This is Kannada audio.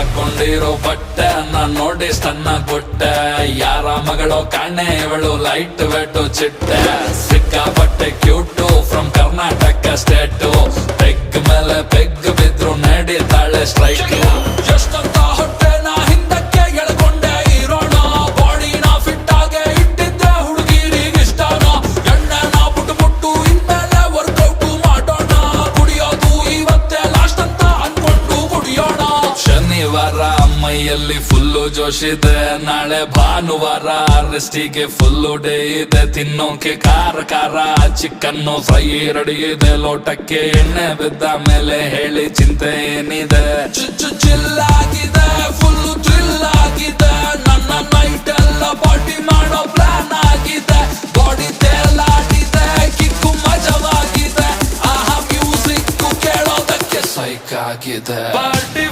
ಹಾಕೊಂಡಿರೋ ಬಟ್ಟೆ ನಾನ್ ನೋಡಿ ಸಣ್ಣ ಕೊಟ್ಟೆ ಯಾರ ಮಗಳೋ ಕಾಣೆ ಇವಳು ಲೈಟ್ ವೆಟ್ಟು ಚಿಟ್ಟೆ ಸಿಕ್ಕಾಪಟ್ಟೆ cute from Karnataka state peg ಮೇಲೆ ಪೆಗ್ ಬಿದ್ರು ನಡೀತಾಳೆ ಸ್ಟ್ರೈಕ್ ಎಷ್ಟಂತ ಹೊಟ್ಟೆ ನಾ ಹಿಂದಕ್ಕೆ ಎಳ್ಕೊಂಡೆ ಇರೋಣ ಬಾಡಿನ ಫಿಟ್ ಆಗಿ ಇಟ್ಟಿದ್ದೆ ಹುಡುಗಿರಿಗಿಷ್ಟನ ಎಣ್ಣೆನ ಬುಟ್ಟು ಇನ್ಮೇಲೆ ವರ್ಕೌಟ್ ಮಾಡೋಣ ಕುಡಿಯೋದು ಇವತ್ತೇ ಲಾಸ್ಟ್ ಅಂತ ಅನ್ಕೊಂಡು ಕುಡಿಯೋಣ ಶನಿವಾರ ಮೈಯಲ್ಲಿ ಫುಲ್ಲು ಜೋಶಿದೆ ನಾಳೆ ಭಾನುವಾರ ರೆಸ್ಟಿಗೆ ಫುಲ್ಲು ಡೇ ಇದೆ ತಿನ್ನೋಕೆ ಖಾರ ಖಾರ ಚಿಕನ್ನು ಫ್ರೈ ರೆಡಿ ಇದೆ ಲೋಟಕ್ಕೆ ಎಣ್ಣೆ ಬಿದ್ದ ಮೇಲೆ ಹೇಳಿ ಚಿಂತೆ ಏನಿದೆ ಚಿಲ್ಲಾಗಿದೆ ಫುಲ್ಲು ಥ್ರಿಲ್ ಆಗಿದೆ ನನ್ನ ನೈಟ್ ಎಲ್ಲ ಪಾರ್ಟಿ ಮಾಡೋ ಪ್ಲಾನ್ ಆಗಿದೆ ಬಾಡಿ ತೇಲಾಡಿದೆ ಕಿಕ್ಕು ಮಜವಾಗಿದೆ ಆಹಾ ಮ್ಯೂಸಿಕ್ ಕೇಳೋದಕ್ಕೆ ಸೈಕ್ ಆಗಿದೆ ಪಾರ್ಟಿ